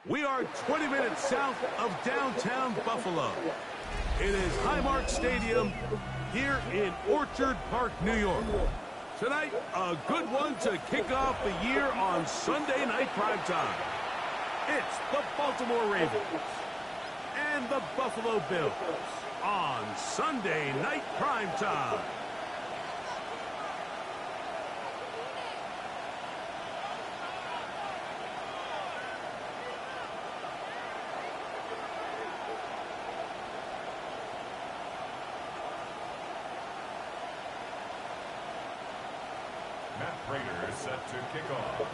We are 20 minutes south of downtown Buffalo. It is Highmark Stadium here in Orchard Park, New York. Tonight, a good one to kick off the year on Sunday night primetime. It's the Baltimore Ravens and the Buffalo Bills on Sunday night primetime. Prater set to kick off.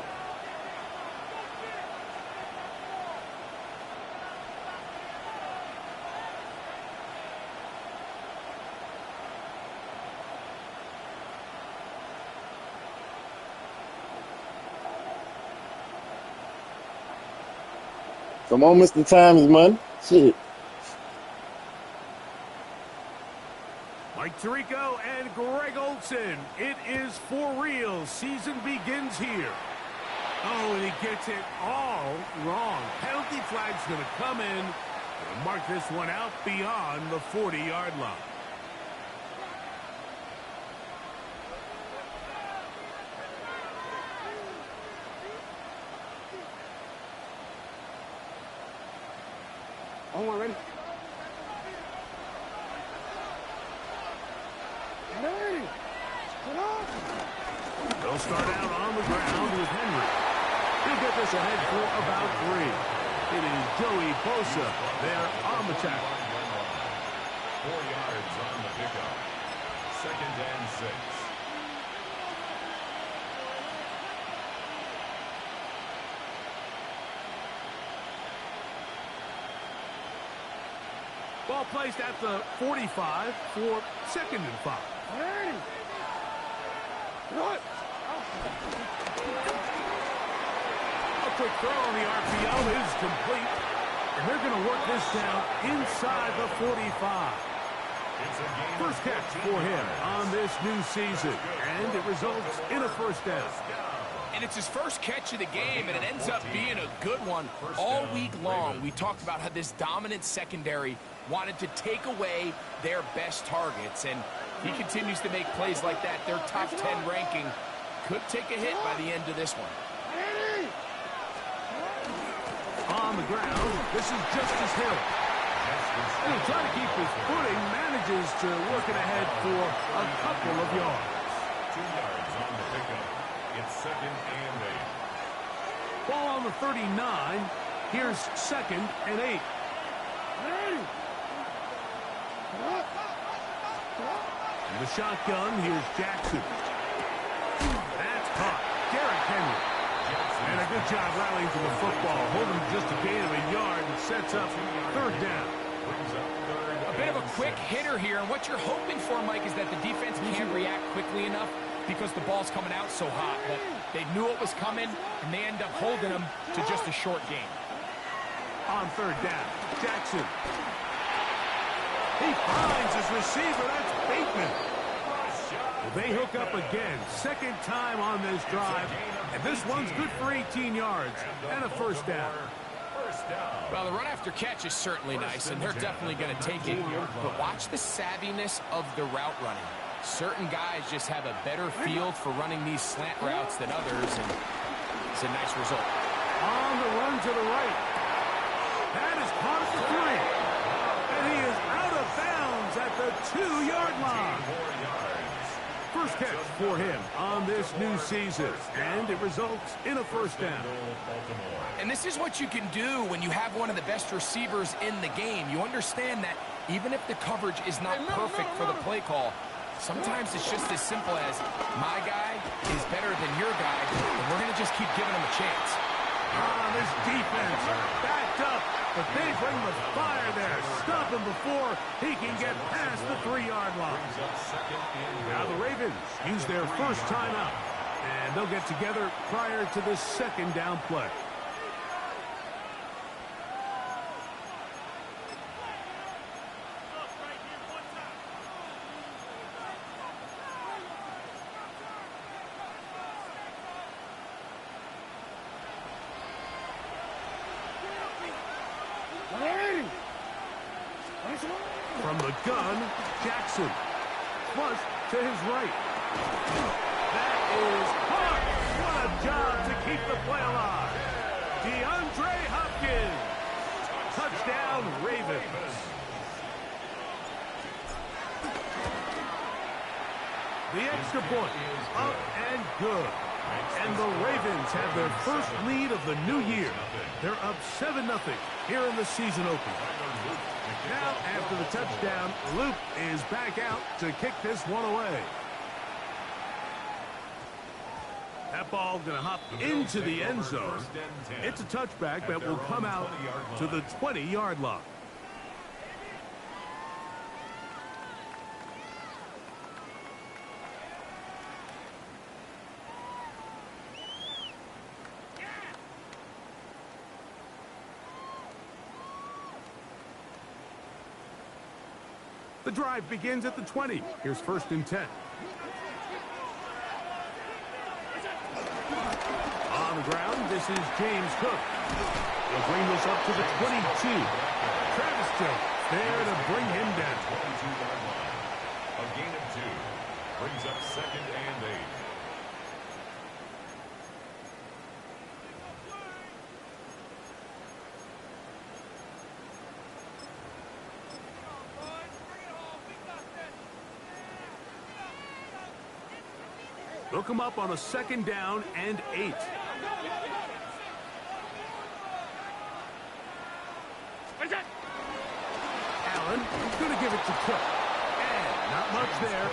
Come on, Mr. Times, man. Shit. Mike Tirico and Greg Olson. It is for real. Season begins here. Oh, and he gets it all wrong. Penalty flag's going to come in. Gonna mark this one out beyond the 40-yard line. Oh, ready? They'll start out on the ground with Henry. He'll get this ahead for about 3. It is Joey Bosa there on the tackle. 4 yards on the pickup. 2nd and 6. Ball placed at the 45 for 2nd and 5. Ready? What? A quick throw on the RPO is complete. And they're going to work this down inside the 45. First catch for him on this new season. And it results in a first down. And it's his first catch of the game, and it ends up being a good one. All week long, we talked about how this dominant secondary wanted to take away their best targets, and he continues to make plays like that. Their top 10 ranking could take a hit by the end of this one. On the ground, this is Justice Hill. And he'll try to keep his footing, manages to work it ahead for a couple of yards. 2 yards on the pickup. It's 2nd and 8. Ball on the 39. Here's 2nd and 8. In the shotgun, here's Jackson. That's caught. Derrick Henry. And a good job rallying to the football. Holding just a gain of a yard and sets up 3rd down. A bit of a quick hitter here, and what you're hoping for, Mike, is that the defense can't react quickly enough because the ball's coming out so hot. But they knew it was coming, and they end up holding them to just a short gain. On 3rd down, Jackson. He finds his receiver. That's Bateman. Well, they hook up again. 2nd time on this drive. And this one's good for 18 yards and a 1st down. Well, the run after catch is certainly nice, and they're definitely going to take it. But watch the savviness of the route running. Certain guys just have a better feel for running these slant routes than others, and it's a nice result. On the run to the right. That is caught at the 3. And he is out of bounds at the 2-yard line. First catch for him on this new season, and it results in a 1st down. And this is what you can do when you have one of the best receivers in the game. You understand that even if the coverage is not perfect for the play call, sometimes it's just as simple as my guy is better than your guy, and we're going to just keep giving him a chance. This defense backed up, but they bring the fire there. Stop him before he can get past the 3-yard line. Now the Ravens use their first timeout, and they'll get together prior to the 2nd down play. the gun, Jackson. Flush to his right. That is hard. What a job to keep the play alive. DeAndre Hopkins. Touchdown, Ravens. The extra point, up and good. And the Ravens have their first lead of the new year. They're up 7-0 here in the season opener. Now, after the touchdown, Luke is back out to kick this one away. That ball going to hop into the end zone. It's a touchback that will come out to the 20-yard line. The drive begins at the 20. Here's 1st and 10. On the ground, this is James Cook. He'll bring this up to the 22. Travis Jones there to bring him down. A gain of 2. Brings up 2nd and 8. They'll come up on a 2nd down and 8. Allen is going to give it to Cook. And not much there.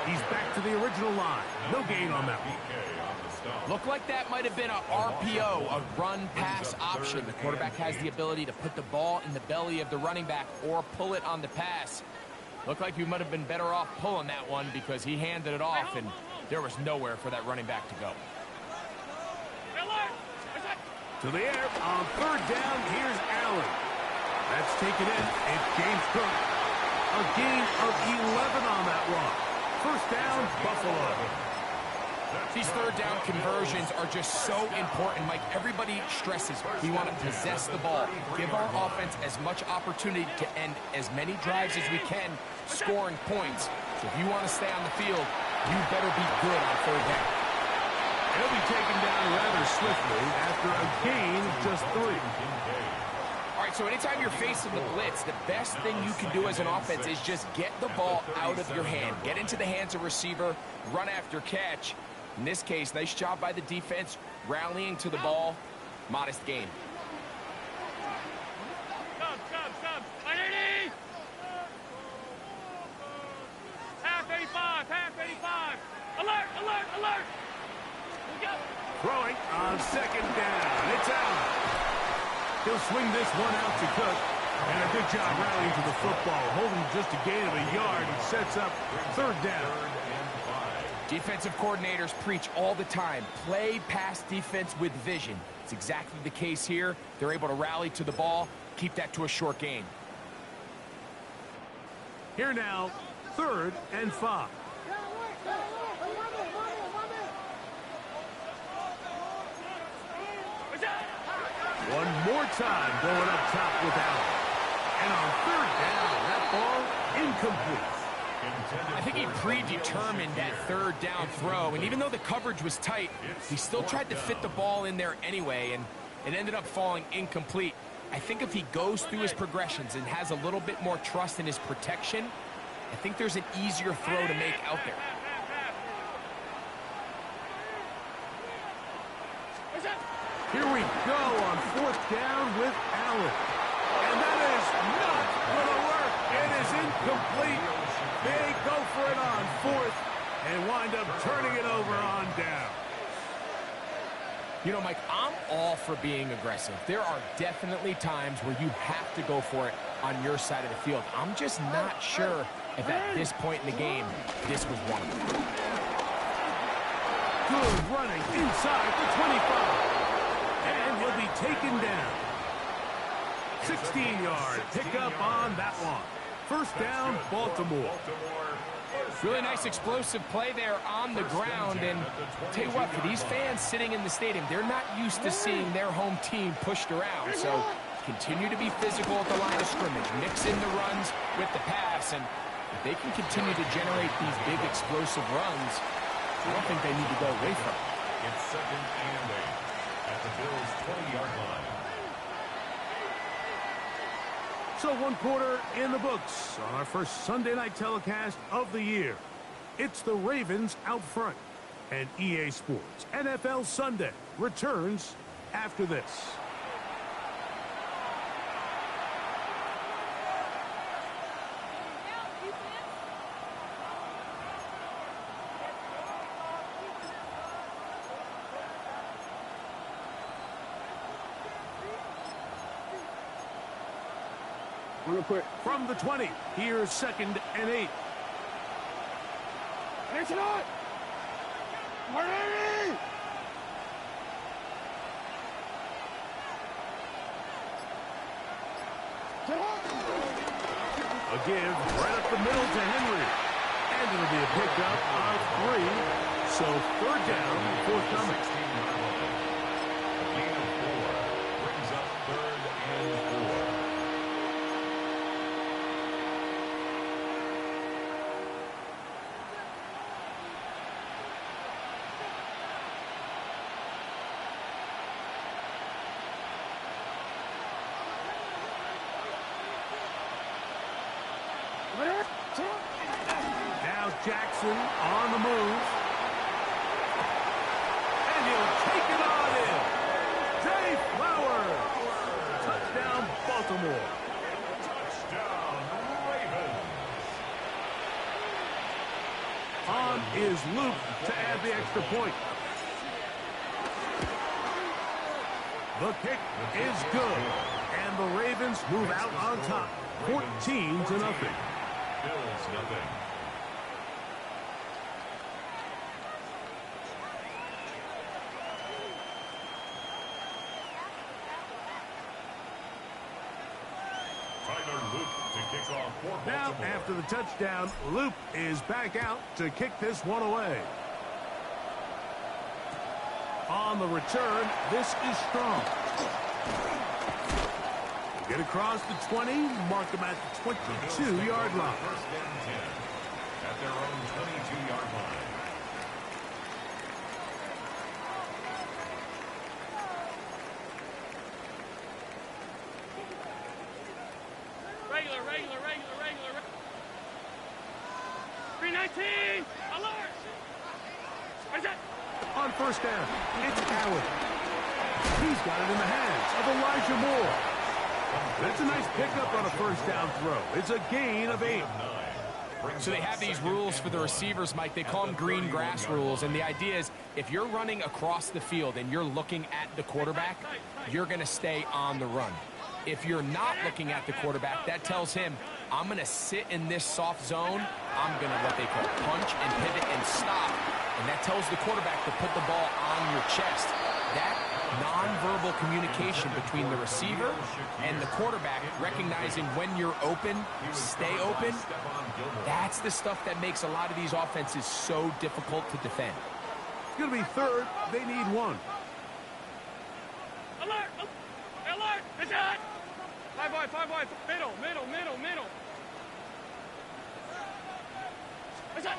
He's back to the original line. No gain on that one. Looked like that might have been a RPO, a run-pass option. The quarterback has the ability to put the ball in the belly of the running back or pull it on the pass. Looked like we might have been better off pulling that one because he handed it off, and there was nowhere for that running back to go. To the air on 3rd down, here's Allen. That's taken in. It's James Cook. A gain of 11 on that run. 1st down, Buffalo. These 3rd down conversions are just so important, Mike. Everybody stresses we want to possess the ball, give our offense as much opportunity to end as many drives as we can, scoring points. So if you want to stay on the field, you better be good on 3rd down. He'll be taken down rather swiftly after a gain of just 3. All right, so anytime you're facing the blitz, the best thing you can do as an offense is just get the ball out of your hand. Get into the hands of receiver, run after catch. In this case, nice job by the defense, rallying to the ball. Modest gain. Come. Identity! Half 85. Alert! Throwing on 2nd down. It's out. He'll swing this one out to Cook. And a good job rallying to the football. Holding just a gain of a yard. He sets up 3rd down. Defensive coordinators preach all the time, play pass defense with vision. It's exactly the case here. They're able to rally to the ball, keep that to a short gain. Here now, 3rd and 5. One more time going up top with Allen. And on 3rd down, that ball incomplete. I think he predetermined that 3rd down throw, and even though the coverage was tight, he still tried to fit the ball in there anyway, and it ended up falling incomplete. I think if he goes through his progressions and has a little bit more trust in his protection, I think there's an easier throw to make out there. Here we go on 4th down with Allen. And that is not going to work. It is incomplete. They go for it on 4th and wind up turning it over on down. You know, Mike, I'm all for being aggressive. There are definitely times where you have to go for it on your side of the field. I'm just not sure if at this point in the game, this was one of them. Good running inside the 25. And he'll be taken down. 16-yard pickup on that one. 1st down, Baltimore. Really nice explosive play there on the ground. And I'll tell you what, for these fans sitting in the stadium, they're not used to seeing their home team pushed around. So Continue to be physical at the line of scrimmage. Mix in the runs with the pass, and if they can continue to generate these big explosive runs, I don't think they need to go away from it. It's second and 8 at the Bills' 20-yard line. So one quarter in the books on our first Sunday night telecast of the year. It's the Ravens out front. And EA Sports NFL Sunday returns after this. Real quick. From the 20, here's second and 8. It's not. Ready. A give right up the middle to Henry. And it'll be a pickup of 3. So third down, forthcoming. 16-yard line. A gain of 4 brings up third and 4. Now Jackson on the move. And he'll take it on in. Zay Flowers. Touchdown, Baltimore. Touchdown, Ravens. On is Luke to add the extra point. The kick is good. And the Ravens move out on top. 14-0. Bills nothing. Tyler Luke to kick off for Now, Baltimore. after the touchdown, Luke is back out to kick this one away. On the return, this is strong. Get across the 20, mark them at the 22-yard line. First and 10 at their own 22-yard line. Regular. 319. Alert. What is that? On first down, it's Allen. He's got it in the hands of Elijah Moore. That's a nice pickup on a first down throw. It's a gain of 8. So they have these rules for the receivers, Mike. They call them green grass rules. And the idea is if you're running across the field and you're looking at the quarterback, you're going to stay on the run. If you're not looking at the quarterback, that tells him, I'm going to sit in this soft zone. I'm going to what they call punch and pivot and stop. And that tells the quarterback to put the ball on your chest. That nonverbal communication between the receiver and the quarterback, recognizing when you're open, stay open, that's the stuff that makes a lot of these offenses so difficult to defend. It's going to be third. They need 1. Alert. Alert. It's that. 5 wide. Middle. What's that?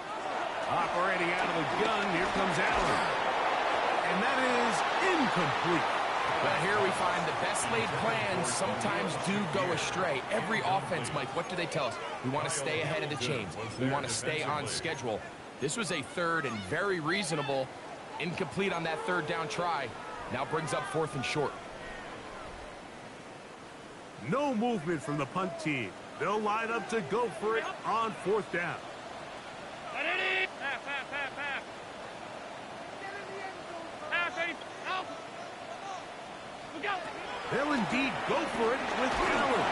Operating out of the gun, here comes Allen. And that is incomplete. But here we find the best laid plans sometimes do go astray. Every offense, Mike, what do they tell us? We want to stay ahead of the chains. We want to stay on schedule. This was a third and very reasonable. Incomplete on that third down try. Now brings up fourth and short. No movement from the punt team. They'll line up to go for it on fourth down. Half. Half, 80. Out. Look out. They'll indeed go for it with Allen.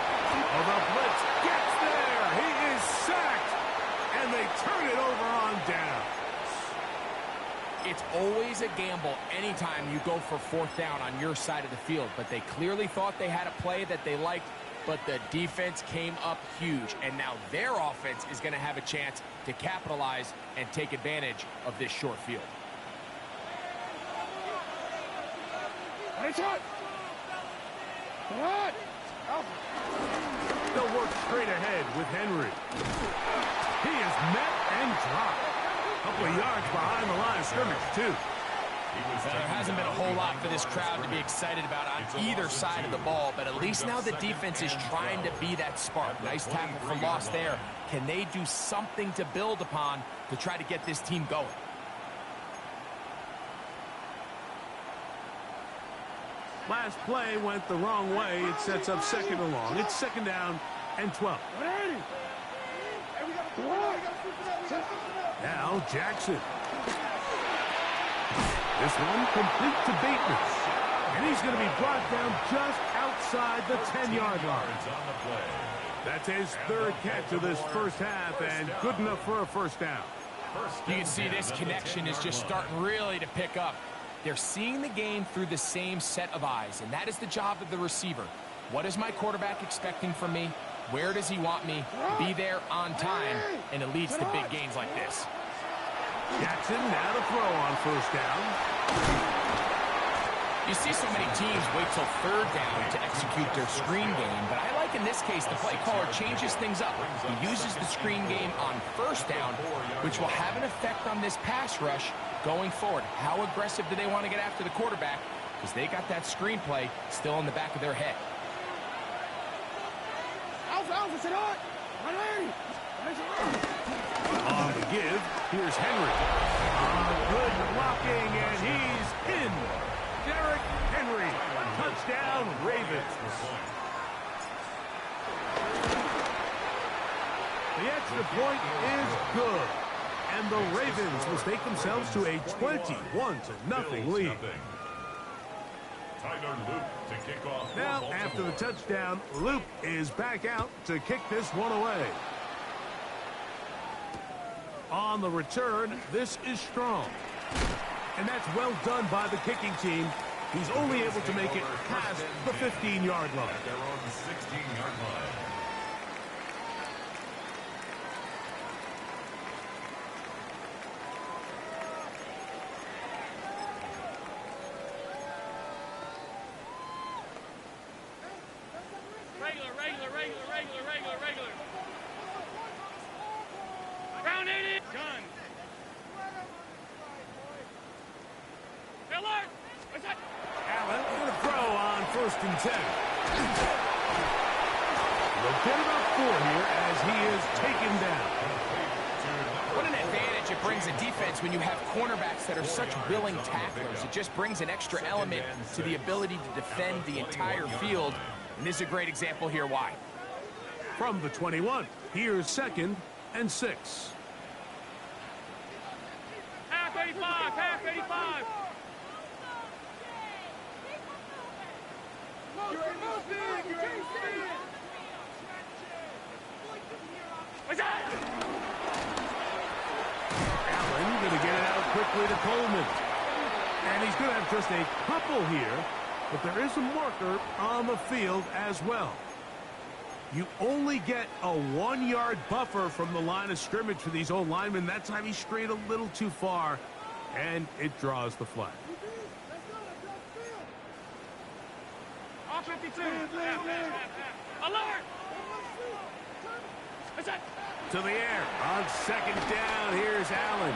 Oh, the blitz gets there. He is sacked. And they turn it over on down. It's always a gamble anytime you go for fourth down on your side of the field. But they clearly thought they had a play that they liked, but the defense came up huge. And now their offense is going to have a chance to capitalize and take advantage of this short field. It's hot. What? They'll work straight ahead with Henry. He is met and dropped. A couple of yards behind the line of scrimmage, too. There hasn't been a whole lot for this crowd to be excited about on either side of the ball, but at least now the defense is trying to be that spark. Nice tackle for loss there. Can they do something to build upon to try to get this team going? Last play went the wrong way. It sets up second and long. It's second down and 12. Now Jackson. This one complete to Bateman. And he's going to be brought down just outside the 10-yard line. That's his third catch of this first half and good enough for a first down. You can see this connection is just starting really to pick up. They're seeing the game through the same set of eyes, and that is the job of the receiver. What is my quarterback expecting from me? Where does he want me? Be there on time, and it leads to big gains like this. Jackson now to throw on first down. You see so many teams wait till third down to execute their screen game, but I like in this case the play caller changes things up. He uses the screen game on first down, which will have an effect on this pass rush going forward. How aggressive do they want to get after the quarterback? Because they got that screenplay still in the back of their head. On the give, here's Henry. Good blocking, and he's in. Derrick Henry, touchdown Ravens. The extra point is good, and the Ravens will take themselves to a 21-0 lead. Now, after the touchdown, Luke is back out to kick this one away. On the return, this is strong. And that's well done by the kicking team. He's only able to make it past the 15-yard line. Their own 16-yard line. Regular. Round 80. Done. Alert! What's that? Allen going to throw on first and 10. They'll get about 4 here as he is taken down. What an advantage it brings a defense when you have cornerbacks that are such willing tacklers. It just brings an extra element to the ability to defend the entire field. And this is a great example here why. From the 21, here's second and 6. Half 85. What's that? Allen going to get it out quickly to Coleman. And he's going to have just a couple here, but there is a marker on the field as well. You only get a 1-yard buffer from the line of scrimmage for these old linemen. That time he strayed a little too far, and it draws the flag. All 52. Alert! What's that? To the air on second down. Here's Allen.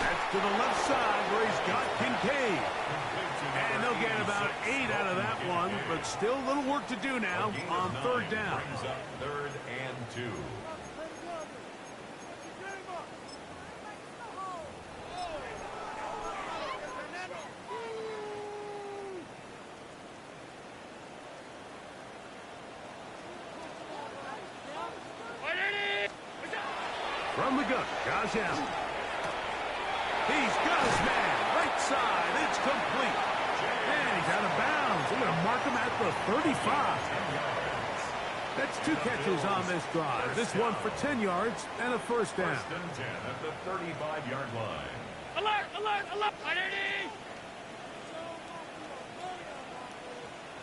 That's to the left side where he's got Kincaid. And they'll get about 8 out of that one, but still a little work to do now on third down. Third and 2. From the gun, Josh Allen. He's got his man. Right side. It's complete. And he's out of bounds. They're going to mark him at the 35. That's 2 catches on this drive. This one for 10 yards and a first down. First and 10 at the 35-yard line. Alert!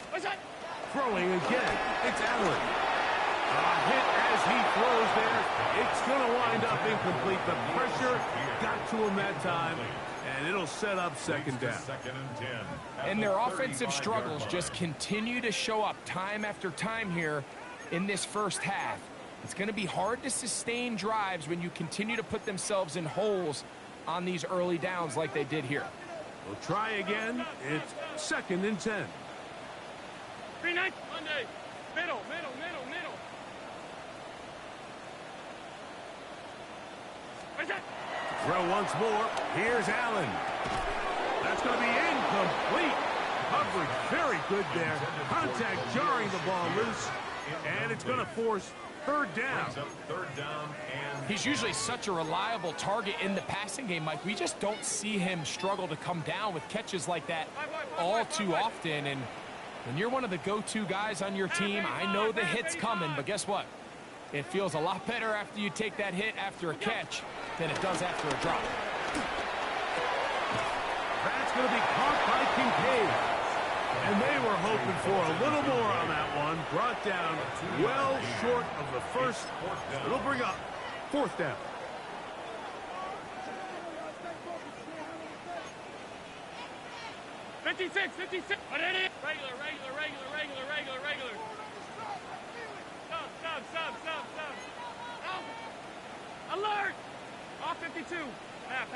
What's that? Throwing again. It's Allen. A hit as he throws there. It's going to wind up incomplete. The pressure got to him that time, and it'll set up second down. And their offensive struggles just continue to show up time after time here in this first half. It's going to be hard to sustain drives when you continue to put themselves in holes on these early downs like they did here. We'll try again. It's 2nd and 10. 3-9. Monday. Middle. What is that? Throw once more. Here's Allen. That's going to be incomplete. Coverage very good there. Contact jarring the ball loose. And it's going to force 3rd down. He's usually such a reliable target in the passing game, Mike. We just don't see him struggle to come down with catches like that all too often. And when you're one of the go-to guys on your team, I know the hit's coming, but guess what? It feels a lot better after you take that hit after a catch than it does after a drop. That's going to be caught by Kincaid. And they were hoping for a little more on that one. Brought down well short of the first. It'll bring up 4th down. Fifty-six. Regular. Sub. Alert! Off 52. Half.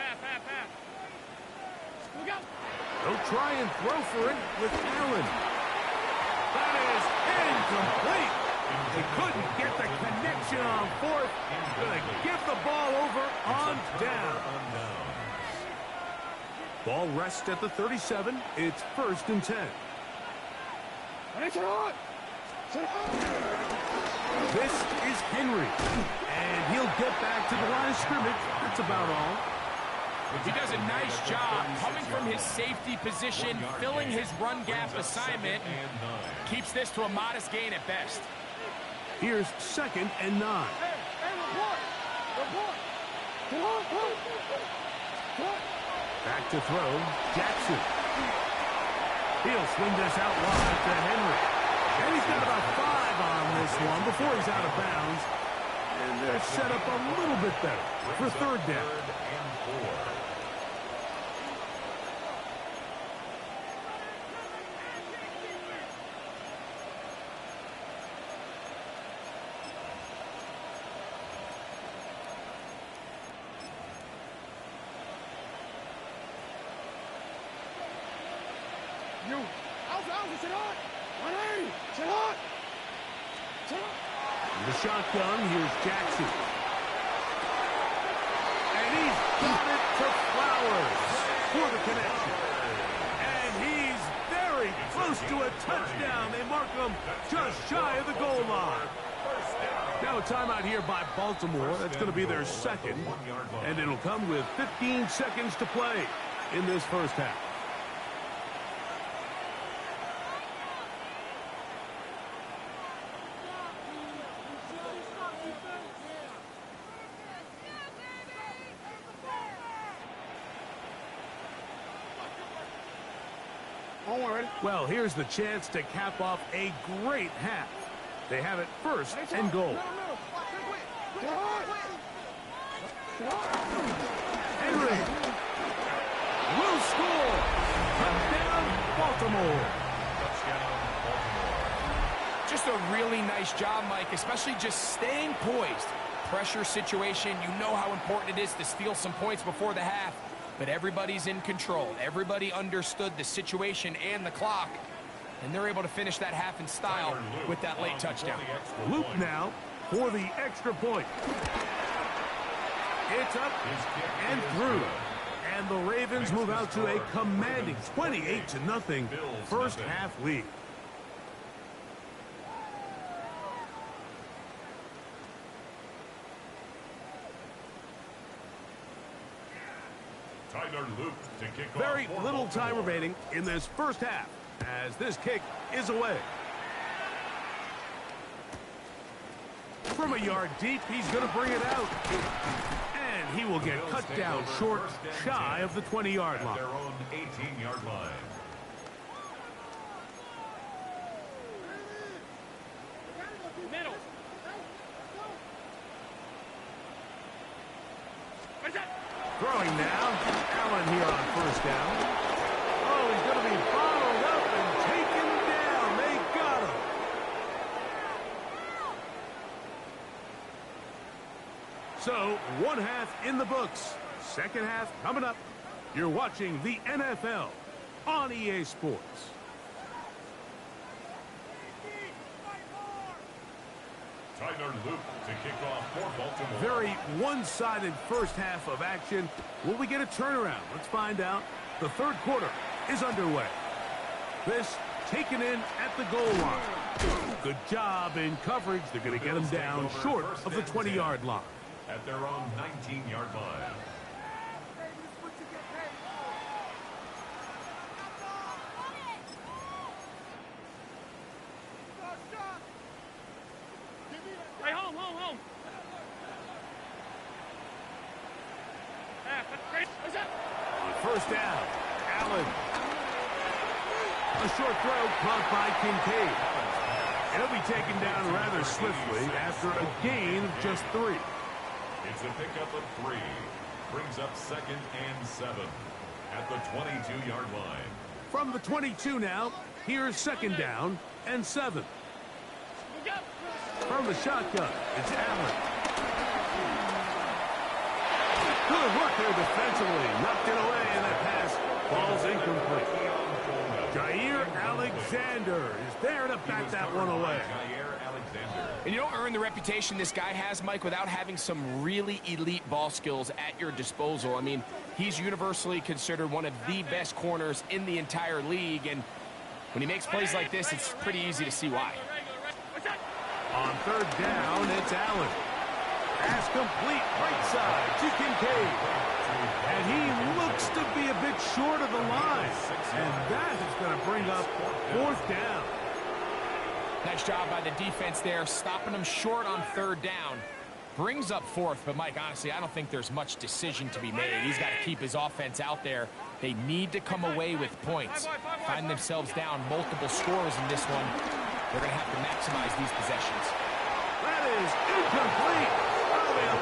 Look out. They'll try and throw for it with Allen. That is incomplete. They couldn't get the connection on 4th. Going to give the ball over on down. Ball rests at the 37. It's 1st and 10. This is Henry. And he'll get back to the line of scrimmage. That's about all. He does a nice job coming from his safety position, filling his run gap assignment, and keeps this to a modest gain at best. Here's 2nd and 9. Back to throw, Jackson. He'll swing this out wide to Henry. And he's got about 5 on this one before he's out of bounds. And they're set up a little bit better for 3rd down. The shotgun, here's Jackson. And he's got it to Flowers for the connection. And he's very close to a touchdown. They mark him just shy of the goal line. Now a timeout here by Baltimore. That's going to be their 2nd. And it'll come with 15 seconds to play in this first half. Well, here's the chance to cap off a great half. They have it 1st and goal. Henry will score. Touchdown, Baltimore. Just a really nice job, Mike, especially just staying poised. Pressure situation, you know how important it is to steal some points before the half. But everybody's in control. Everybody understood the situation and the clock, and they're able to finish that half in style with that late touchdown. Loop now for the extra point. It's up and through. And the Ravens move out to a commanding 28-0 first half lead. Very little time remaining in this first half as this kick is away. From a yard deep, he's going to bring it out. And he will get cut down short, shy of the 20-yard line. Their own 18-yard line. Throwing now. Allen here on first down. Oh, he's going to be bottled up and taken down. They got him. So, one half in the books. Second half coming up. You're watching the NFL on EA Sports. Tyler Luke to kick off for Baltimore. Very one-sided first half of action. Will we get a turnaround? Let's find out. The third quarter is underway. This taken in at the goal line. Good job in coverage. They're going to get them down short of the 20-yard line. At their own 19-yard line. Hey, home. On first down, Allen. A short throw caught by Kincaid. He'll be taken down rather swiftly after a gain of just 3. It's a pickup of 3. Brings up 2nd and 7 at the 22-yard line. From the 22 now, here's 2nd down and 7. From the shotgun, it's Allen. Good work there defensively. Knocked it away, and that pass falls incomplete. Jair Alexander is there to bat that one away. And you don't earn the reputation this guy has, Mike, without having some really elite ball skills at your disposal. I mean, he's universally considered one of the best corners in the entire league, and when he makes plays like this, it's pretty easy to see why. On third down, it's Allen. Pass complete, right side to Kincaid. And he looks to be a bit short of the line. And that is going to bring up 4th down. Nice job by the defense there, stopping him short on 3rd down. Brings up 4th, but Mike, honestly, I don't think there's much decision to be made. He's got to keep his offense out there. They need to come away with points. Find themselves down multiple scores in this one. They're going to have to maximize these possessions. That is incomplete. Oh,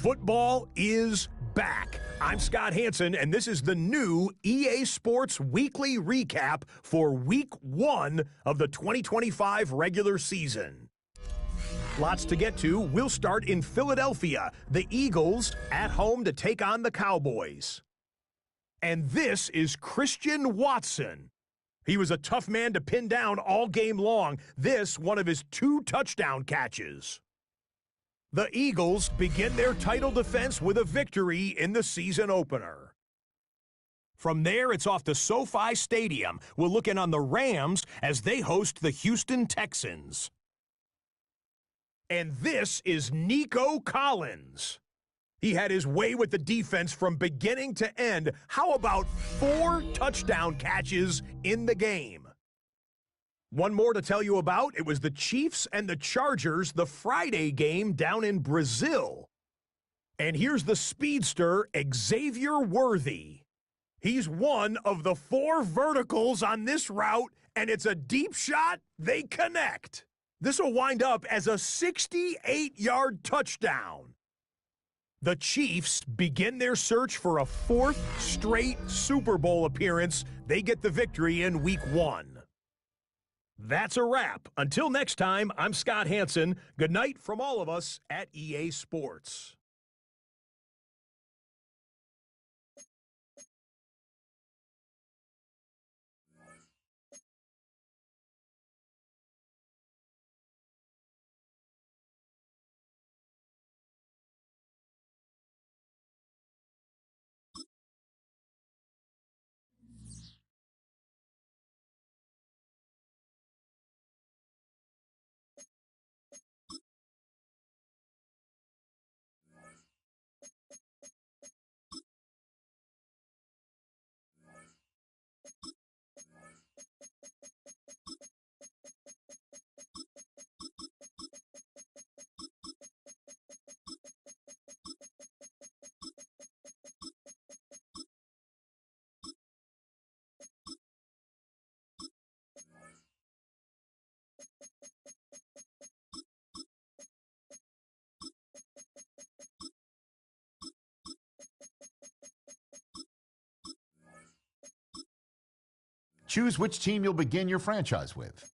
Football is back. I'm Scott Hansen, and this is the new EA Sports Weekly Recap for Week 1 of the 2025 regular season. Lots to get to. We'll start in Philadelphia. The Eagles at home to take on the Cowboys. And this is Christian Watson. He was a tough man to pin down all game long. This, one of his 2 touchdown catches. The Eagles begin their title defense with a victory in the season opener. From there, it's off to SoFi Stadium. We're looking on the Rams as they host the Houston Texans. And this is Nico Collins. He had his way with the defense from beginning to end. How about 4 touchdown catches in the game? One more to tell you about. It was the Chiefs and the Chargers, the Friday game down in Brazil. And here's the speedster, Xavier Worthy. He's one of the 4 verticals on this route, and it's a deep shot. They connect. This will wind up as a 68-yard touchdown. The Chiefs begin their search for a 4th straight Super Bowl appearance. They get the victory in Week 1. That's a wrap. Until next time, I'm Scott Hansen. Good night from all of us at EA Sports. Choose which team you'll begin your franchise with.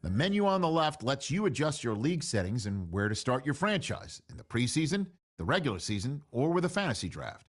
The menu on the left lets you adjust your league settings and where to start your franchise in the preseason, the regular season, or with a fantasy draft.